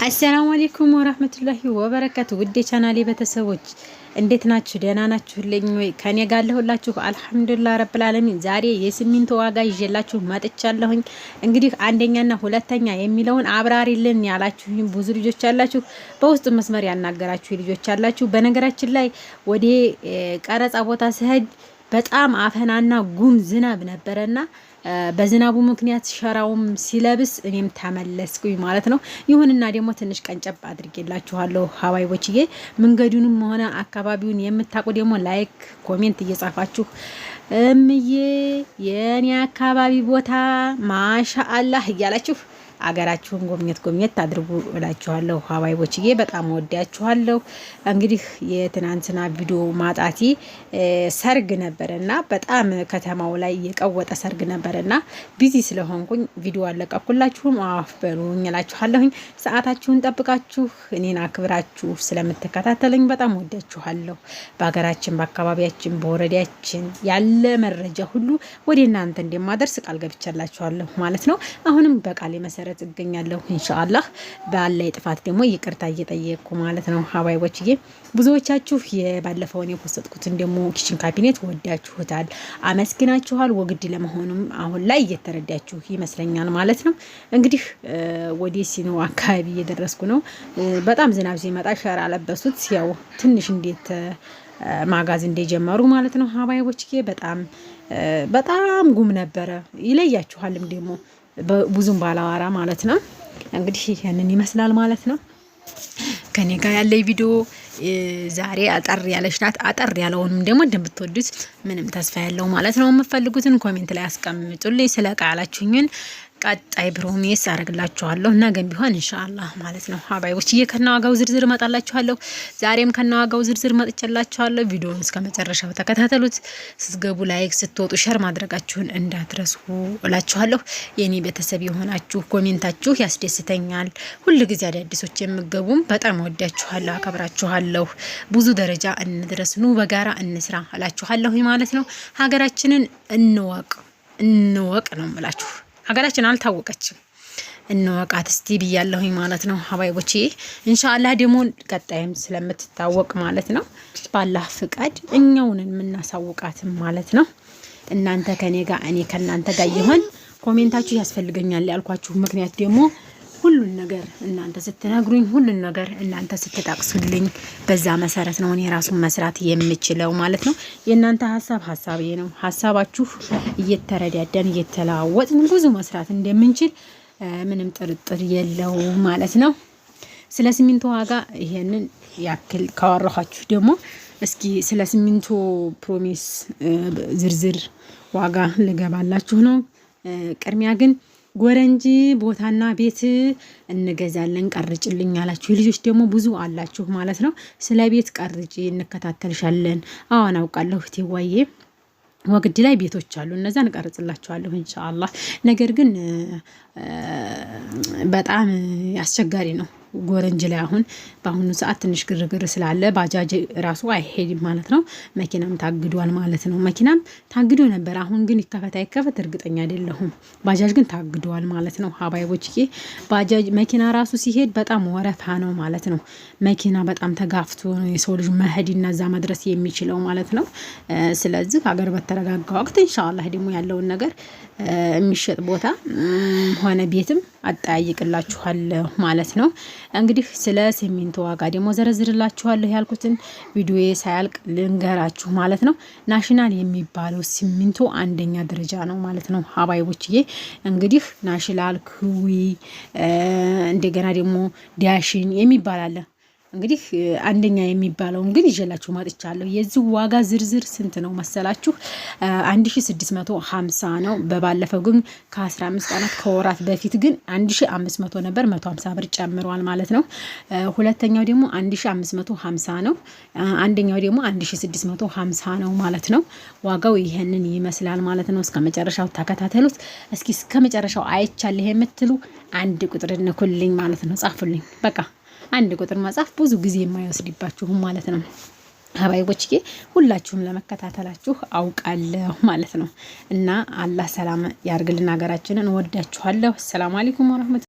አሰላሙ አለይኩም ወራህመቱላሂ ወበረካቱ። ውዴ ቻናሌ ቤተሰቦች እንዴት ናችሁ? ደህና ናችሁልኝ ወይ? ከኔ ጋር ለሁላችሁ አልሐምዱሊላህ ረብል ዓለሚን። ዛሬ የሲሚንቶ ዋጋ ይዤላችሁ መጥቻለሁኝ። እንግዲህ አንደኛና ሁለተኛ የሚለውን አብራሪልን ያላችሁኝ ብዙ ልጆች አላችሁ፣ በውስጥ መስመር ያናገራችሁ ልጆች አላችሁ። በነገራችን ላይ ወደ ቀረጻ ቦታ ስሄድ በጣም አፈናና ጉም ዝናብ ነበረና በዝናቡ ምክንያት ሸራውም ሲለብስ እኔም ተመለስኩኝ ማለት ነው። ይሁንና ደግሞ ትንሽ ቀንጨብ አድርጌላችኋለሁ ሀባይቦችዬ። መንገዱንም ሆነ አካባቢውን የምታውቁ ደግሞ ላይክ ኮሜንት እየጻፋችሁ እምዬ የኔ አካባቢ ቦታ ማሻአላህ እያላችሁ አገራችሁን ጎብኘት አድርጉ እላችኋለሁ ሀባይቦችዬ። በጣም ወዳችኋለሁ። እንግዲህ የትናንትና ቪዲዮ ማጣቲ ሰርግ ነበርና በጣም ከተማው ላይ የቀወጠ ሰርግ ነበርና ቢዚ ስለሆንኩኝ ቪዲዮ አለቀኩላችሁም። አፍ በሉኝ እላችኋለሁኝ። ሰዓታችሁን ጠብቃችሁ እኔን አክብራችሁ ስለምትከታተሉኝ በጣም ወዳችኋለሁ። በሀገራችን፣ በአካባቢያችን፣ በወረዳችን ያለ መረጃ ሁሉ ወደ እናንተ እንደማደርስ ቃል ገብቻላችኋለሁ ማለት ነው። አሁንም በቃሌ መሰረት እገኛለሁ ኢንሻአላህ። ባለ ጥፋት ደግሞ ይቅርታ እየጠየቅኩ ማለት ነው ሀባይቦችዬ። ብዙዎቻችሁ የባለፈውን የፖስትኩትን ደግሞ ኪችን ካቢኔት ወዳችሁታል፣ አመስግናችኋል። ወግድ ለመሆኑም አሁን ላይ እየተረዳችሁ ይመስለኛል ማለት ነው። እንግዲህ ወደ ሲኖ አካባቢ እየደረስኩ ነው። በጣም ዝናብ ሲመጣ ሸራ ለበሱት። ያው ትንሽ እንዴት ማጋዝ እንደጀመሩ ማለት ነው ሀባይቦችዬ። በጣም ጉም ነበረ። ይለያችኋልም ደግሞ ብዙም ባላዋራ ማለት ነው። እንግዲህ ያንን ይመስላል ማለት ነው። ከኔ ጋር ያለ ቪዲዮ ዛሬ አጠር ያለች ናት። አጠር ያለውንም ደግሞ እንደምትወዱት ምንም ተስፋ ያለው ማለት ነው። የምትፈልጉትን ኮሜንት ላይ አስቀምጡልኝ። ስለቃላችሁኝን ቀጣይ ፕሮሚስ አደርግላችኋለሁ ነገም ቢሆን ኢንሻአላህ ማለት ነው ሀባይቦችዬ። ከነዋጋው ዝርዝር መጣላችኋለሁ። ዛሬም ከነዋጋው ዝርዝር መጥቻላችኋለሁ። ቪዲዮውን እስከመጨረሻው ተከታተሉት። ስትገቡ ላይክ፣ ስትወጡ ሼር ማድረጋችሁን እንዳትረሱ እላችኋለሁ። የኔ ቤተሰብ የሆናችሁ ኮሜንታችሁ ያስደስተኛል። ሁሉ ጊዜ አዳዲሶች የምገቡም በጣም ወዳችኋለሁ፣ አከብራችኋለሁ። ብዙ ደረጃ እንድረስ፣ ኑ በጋራ እንስራ እላችኋለሁ ማለት ነው። ሀገራችንን እንወቅ ነው የምላችሁ። ሀገራችን አልታወቀችም፣ እንወቃት እስቲ ብያለሁኝ ማለት ነው ሀባይቦቼ። ኢንሻአላህ ደግሞ ቀጣይም ስለምትታወቅ ማለት ነው ባላህ ፍቃድ እኛውንን የምናሳውቃትም ማለት ነው። እናንተ ከኔ ጋር እኔ ከናንተ ጋር ይሆን ኮሜንታችሁ ያስፈልገኛል ያልኳችሁ ምክንያት ደግሞ ሁሉን ነገር እናንተ ስትነግሩኝ፣ ሁሉን ነገር እናንተ ስትጠቅሱልኝ በዛ መሰረት ነው እኔ ራሱን መስራት የምችለው ማለት ነው። የእናንተ ሀሳቤ ነው። ሀሳባችሁ እየተረዳዳን እየተለዋወጥን ብዙ መስራት እንደምንችል ምንም ጥርጥር የለው ማለት ነው። ስለ ሲሚንቶ ዋጋ ይሄንን ያክል ካወራኋችሁ ደግሞ እስኪ ስለ ሲሚንቶ ፕሮሚስ ዝርዝር ዋጋ ልገባላችሁ ነው። ቅድሚያ ግን ጎረንጂ ቦታና ቤት እንገዛለን ቀርጭልኝ ያላችሁ ልጆች ደግሞ ብዙ አላችሁ ማለት ነው። ስለ ቤት ቀርጪ እንከታተልሻለን። አሁን አውቃለሁ ትዋዬ ወግድ ላይ ቤቶች አሉ፣ እነዛ እንቀርጽላችኋለሁ ኢንሻአላህ። ነገር ግን በጣም አስቸጋሪ ነው ጎረንጅ ላይ አሁን በአሁኑ ሰዓት ትንሽ ግርግር ስላለ ባጃጅ ራሱ አይሄድም ማለት ነው። መኪናም ታግዷል ማለት ነው። መኪናም ታግዶ ነበር። አሁን ግን ይከፈት አይከፈት እርግጠኛ አይደለሁም። ባጃጅ ግን ታግዷል ማለት ነው ሀባይቦችዬ። ባጃጅ መኪና ራሱ ሲሄድ በጣም ወረፋ ነው ማለት ነው። መኪና በጣም ተጋፍቶ ነው የሰው ልጅ መሄድና እዛ መድረስ የሚችለው ማለት ነው። ስለዚህ ሀገር በተረጋጋ ወቅት ኢንሻአላህ ደግሞ ያለውን ነገር የሚሸጥ ቦታ ሆነ ቤትም አጠያይቅላችኋለሁ ማለት ነው። እንግዲህ ስለ ሲሚንቶ ዋጋ ደግሞ ዘረዝርላችኋለሁ ያልኩትን ቪዲዮ ሳያልቅ ልንገራችሁ ማለት ነው። ናሽናል የሚባለው ሲሚንቶ አንደኛ ደረጃ ነው ማለት ነው ሀባይቦችዬ። እንግዲህ ናሽናል፣ ክዊ እንደገና ደግሞ ዳሽን የሚባል አለ። እንግዲህ አንደኛ የሚባለውን ግን ይዤላችሁ መጥቻለሁ። የዚህ ዋጋ ዝርዝር ስንት ነው መሰላችሁ? 1650 ነው። በባለፈው ግን ከ15 ቀናት ከወራት በፊት ግን 1500 ነበር፣ 150 ብር ጨምሯል ማለት ነው። ሁለተኛው ደግሞ 1550 ነው። አንደኛው ደግሞ 1650 ነው ማለት ነው። ዋጋው ይሄንን ይመስላል ማለት ነው። እስከ መጨረሻው ተከታተሉት። እስኪ እስከ መጨረሻው አይቻለህ የምትሉ አንድ ቁጥር እንኩልኝ ማለት ነው፣ ጻፉልኝ በቃ አንድ ቁጥር መጻፍ ብዙ ጊዜ የማይወስድባችሁ ማለት ነው ሀባይቦችዬ። ሁላችሁም ለመከታተላችሁ አውቃለሁ ማለት ነው። እና አላህ ሰላም ያርግልን ሀገራችንን። ወዳችኋለሁ። ሰላም አለይኩም ወራህመቱ